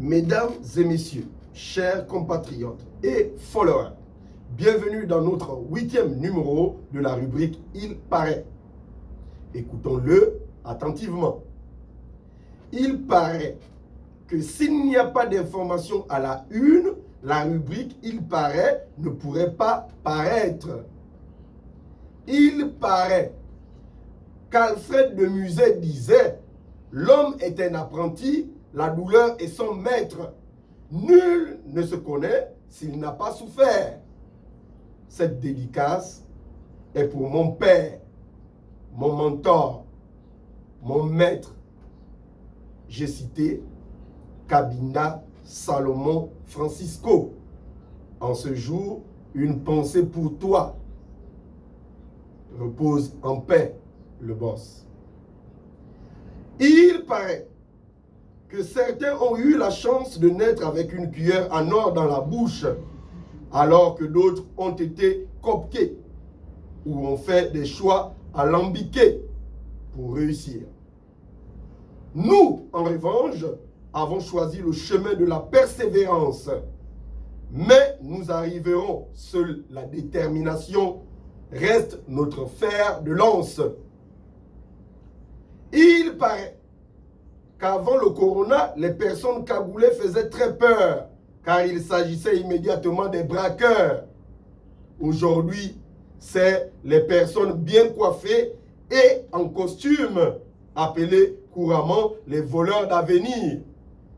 Mesdames et messieurs, chers compatriotes et followers, bienvenue dans notre 8e numéro de la rubrique « Il paraît ». Écoutons-le attentivement. Il paraît que s'il n'y a pas d'information à la une, la rubrique « Il paraît » ne pourrait pas paraître. Il paraît qu'Alfred de Musset disait « L'homme est un apprenti, la douleur est son maître. Nul ne se connaît s'il n'a pas souffert. » Cette dédicace est pour mon père, mon mentor, mon maître. J'ai cité Kabinda Salomon Francisco. En ce jour, une pensée pour toi. Repose en paix, le boss. Il paraît que certains ont eu la chance de naître avec une cuillère en or dans la bouche, alors que d'autres ont été cooptés ou ont fait des choix alambiqués pour réussir. Nous, en revanche, avons choisi le chemin de la persévérance, mais nous arriverons. Seule la détermination reste notre fer de lance. Il paraît qu'avant le corona, les personnes cagoulées faisaient très peur, car il s'agissait immédiatement des braqueurs. Aujourd'hui, c'est les personnes bien coiffées et en costume, appelées couramment les voleurs d'avenir,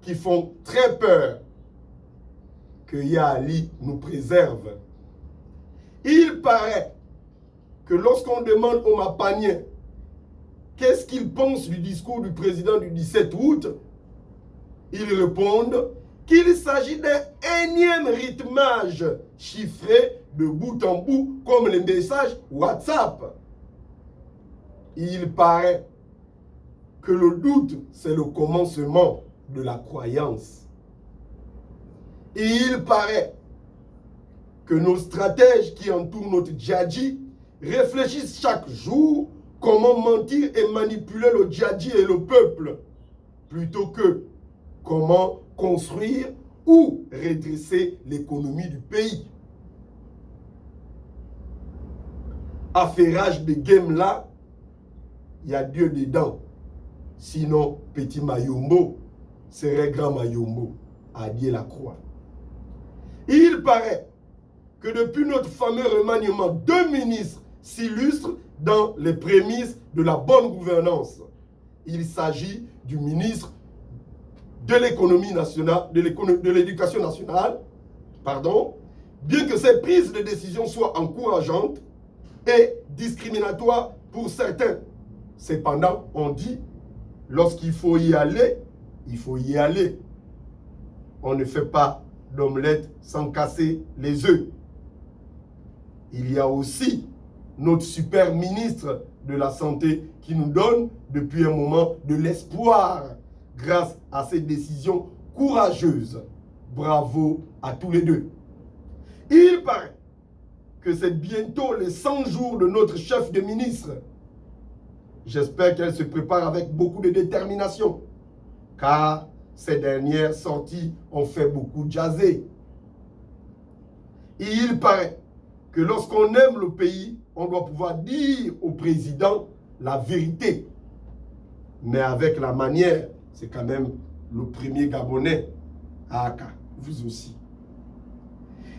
qui font très peur. Que Yahali nous préserve. Il paraît que lorsqu'on demande au Mapagné qu'est-ce qu'il pense du discours du président du 17 août, ils répondent qu'il s'agit d'un énième rythmage chiffré de bout en bout comme les messages WhatsApp. Il paraît que le doute, c'est le commencement de la croyance. Et il paraît que nos stratèges qui entourent notre djadji réfléchissent chaque jour comment mentir et manipuler le djadji et le peuple, plutôt que comment construire ou redresser l'économie du pays. Affairage de game là, il y a Dieu dedans. Sinon, petit Mayombo serait grand Mayombo, à Dieu la croix. Il paraît que depuis notre fameux remaniement, 2 ministres s'illustrent dans les prémices de la bonne gouvernance. Il s'agit du ministre de l'économie nationale, de l'éducation nationale, bien que ces prises de décision soient encourageantes et discriminatoires pour certains. Cependant, on dit, lorsqu'il faut y aller, il faut y aller. On ne fait pas d'omelette sans casser les œufs. Il y a aussi notre super ministre de la Santé qui nous donne depuis un moment de l'espoir grâce à ces décisions courageuses. Bravo à tous les deux. Il paraît que c'est bientôt les 100 jours de notre chef de ministre. J'espère qu'elle se prépare avec beaucoup de détermination, car ces dernières sorties ont fait beaucoup jaser. Et il paraît que lorsqu'on aime le pays, on doit pouvoir dire au président la vérité. Mais avec la manière, c'est quand même le premier Gabonais à Aka, vous aussi.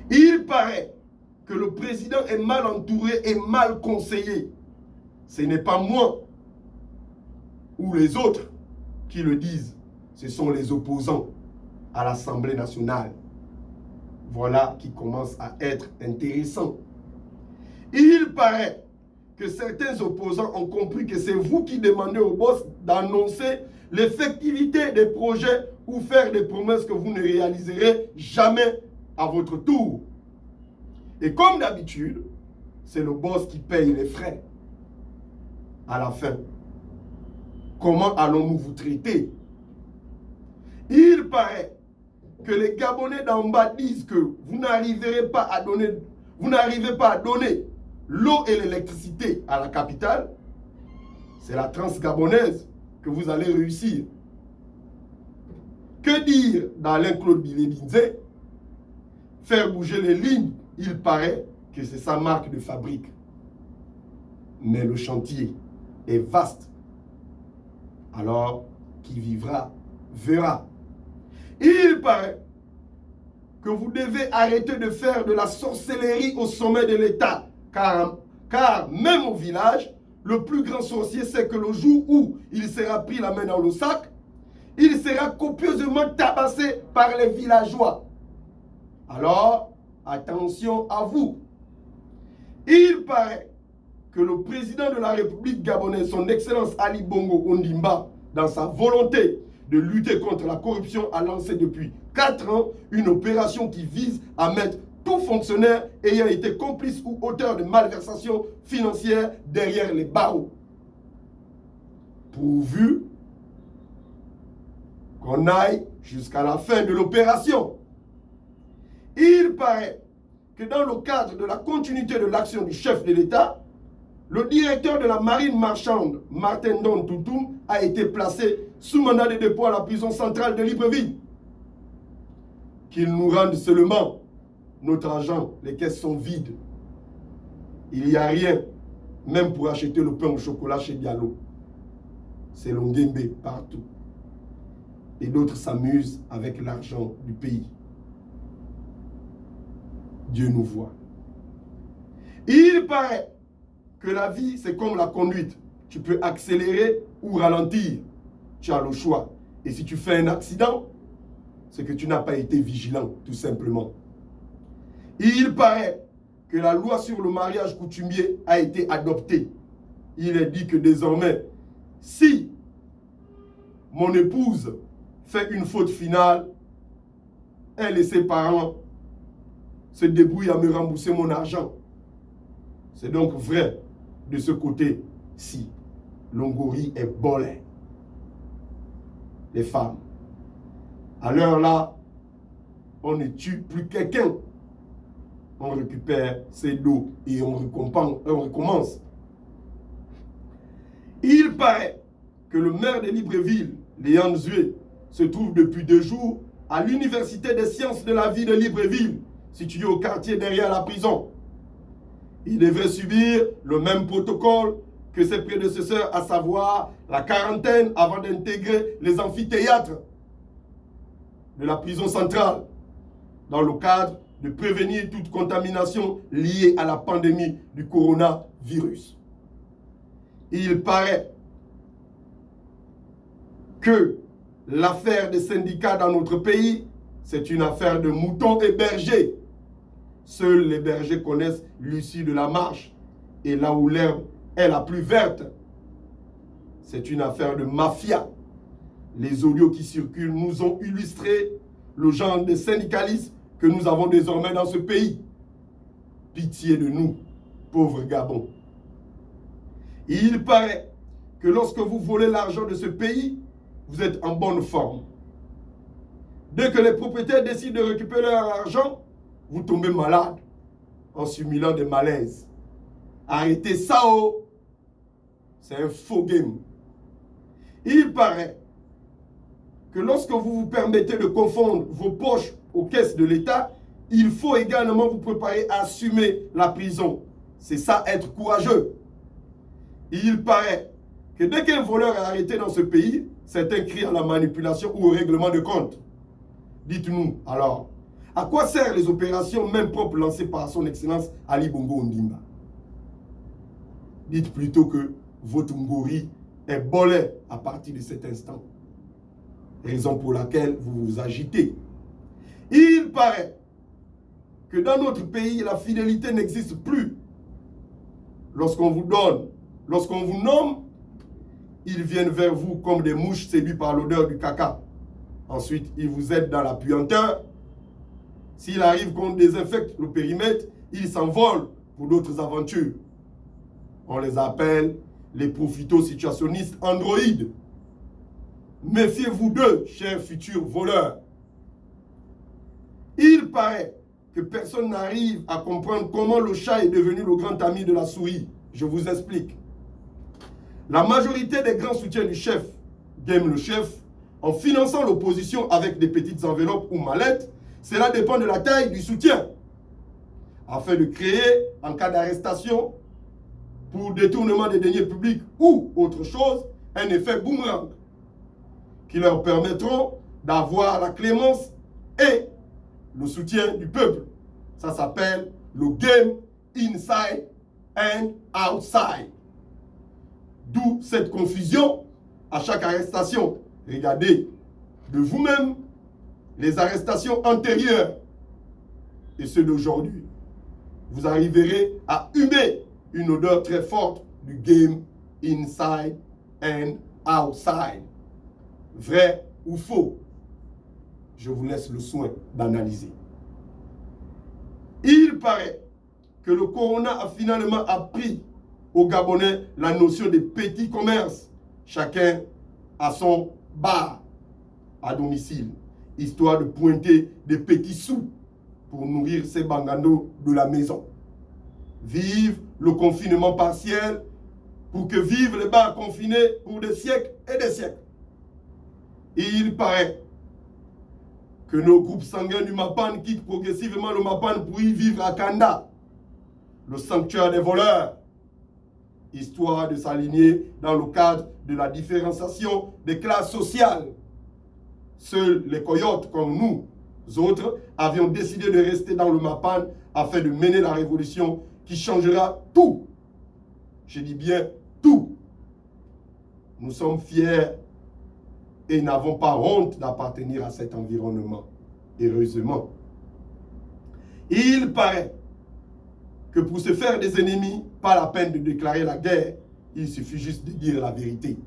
Il paraît que le président est mal entouré et mal conseillé. Ce n'est pas moi ou les autres qui le disent. Ce sont les opposants à l'Assemblée nationale. Voilà qui commence à être intéressant. Il paraît que certains opposants ont compris que c'est vous qui demandez au boss d'annoncer l'effectivité des projets ou faire des promesses que vous ne réaliserez jamais à votre tour. Et comme d'habitude, c'est le boss qui paye les frais à la fin. Comment allons-nous vous traiter? Il paraît que les Gabonais d'en bas disent que vous n'arrivez pas à donner l'eau et l'électricité à la capitale. C'est la Transgabonaise que vous allez réussir. Que dire d'Alain Claude Bilé-Binzé, faire bouger les lignes, il paraît que c'est sa marque de fabrique. Mais le chantier est vaste. Alors, qui vivra, verra. Il paraît que vous devez arrêter de faire de la sorcellerie au sommet de l'État. Car même au village, le plus grand sorcier sait que le jour où il sera pris la main dans le sac, il sera copieusement tabassé par les villageois. Alors, attention à vous. Il paraît que le président de la République gabonaise, son Excellence Ali Bongo Ondimba, dans sa volonté de lutter contre la corruption, a lancé depuis 4 ans une opération qui vise à mettre tout fonctionnaire ayant été complice ou auteur de malversations financières derrière les barreaux. Pourvu qu'on aille jusqu'à la fin de l'opération. Il paraît que dans le cadre de la continuité de l'action du chef de l'État, le directeur de la marine marchande, Martin Don Toutoum, a été placé sous mandat de dépôt à la prison centrale de Libreville. Qu'il nous rende seulement notre argent, les caisses sont vides. Il n'y a rien, même pour acheter le pain au chocolat chez Diallo. C'est l'Ongembe partout. Et d'autres s'amusent avec l'argent du pays. Dieu nous voit. Il paraît que la vie, c'est comme la conduite. Tu peux accélérer ou ralentir. Tu as le choix. Et si tu fais un accident, c'est que tu n'as pas été vigilant, tout simplement. Il paraît que la loi sur le mariage coutumier a été adoptée. Il est dit que désormais, si mon épouse fait une faute finale, elle et ses parents se débrouillent à me rembourser mon argent. C'est donc vrai de ce côté-ci. Longori est bolé. Les femmes. À l'heure là, on ne tue plus quelqu'un. On récupère ses dos et on recommence. Il paraît que le maire de Libreville, Léon Zué, se trouve depuis 2 jours à l'Université des sciences de la vie de Libreville, située au quartier derrière la prison. Il devrait subir le même protocole que ses prédécesseurs, à savoir la quarantaine avant d'intégrer les amphithéâtres de la prison centrale, dans le cadre de prévenir toute contamination liée à la pandémie du coronavirus. Il paraît que l'affaire des syndicats dans notre pays, c'est une affaire de moutons et bergers. Seuls les bergers connaissent l'issue de la marche. Et là où l'herbe est la plus verte, c'est une affaire de mafia. Les audios qui circulent nous ont illustré le genre de syndicalisme que nous avons désormais dans ce pays. Pitié de nous, pauvres Gabon. Il paraît que lorsque vous volez l'argent de ce pays, vous êtes en bonne forme. Dès que les propriétaires décident de récupérer leur argent, vous tombez malade en simulant des malaises. Arrêtez ça, oh! C'est un faux game. Il paraît que lorsque vous vous permettez de confondre vos poches aux caisses de l'État, il faut également vous préparer à assumer la prison. C'est ça, être courageux. Il paraît que dès qu'un voleur est arrêté dans ce pays, certains crient à la manipulation ou au règlement de compte. Dites-nous alors, à quoi servent les opérations même propres lancées par son Excellence Ali Bongo Ondimba? Dites plutôt que votre Ngori est bolé à partir de cet instant. Raison pour laquelle vous vous agitez. Il paraît que dans notre pays, la fidélité n'existe plus. Lorsqu'on vous donne, lorsqu'on vous nomme, ils viennent vers vous comme des mouches séduits par l'odeur du caca. Ensuite, ils vous aident dans la puanteur. S'il arrive qu'on désinfecte le périmètre, ils s'envolent pour d'autres aventures. On les appelle les profito-situationnistes androïdes. Méfiez-vous d'eux, chers futurs voleurs. Il paraît que personne n'arrive à comprendre comment le chat est devenu le grand ami de la souris. Je vous explique. La majorité des grands soutiens du chef, Game le chef, en finançant l'opposition avec des petites enveloppes ou mallettes, cela dépend de la taille du soutien, afin de créer, en cas d'arrestation, pour détournement des deniers publics ou autre chose, un effet boomerang qui leur permettront d'avoir la clémence et le soutien du peuple. Ça s'appelle le game inside and outside. D'où cette confusion à chaque arrestation. Regardez de vous-même les arrestations antérieures et ceux d'aujourd'hui. Vous arriverez à humer une odeur très forte du game inside and outside. Vrai ou faux? Je vous laisse le soin d'analyser. Il paraît que le corona a finalement appris aux Gabonais la notion des petits commerces. Chacun a son bar à domicile, histoire de pointer des petits sous pour nourrir ses banganos de la maison. Vive le confinement partiel pour que vivent les bars confinés pour des siècles et des siècles. Il paraît que nos groupes sanguins du Mapan quittent progressivement le Mapan pour y vivre à Kanda, le sanctuaire des voleurs, histoire de s'aligner dans le cadre de la différenciation des classes sociales. Seuls les coyotes comme nous autres avions décidé de rester dans le Mapan afin de mener la révolution qui changera tout. Je dis bien tout. Nous sommes fiers et n'avons pas honte d'appartenir à cet environnement. Heureusement. Il paraît que pour se faire des ennemis, pas la peine de déclarer la guerre, il suffit juste de dire la vérité.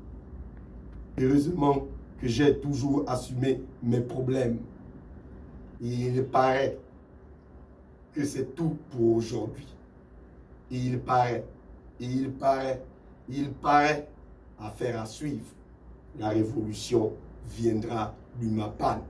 Heureusement que j'ai toujours assumé mes problèmes. Il paraît que c'est tout pour aujourd'hui. Il paraît, affaire à suivre. La révolution viendra du Mapan.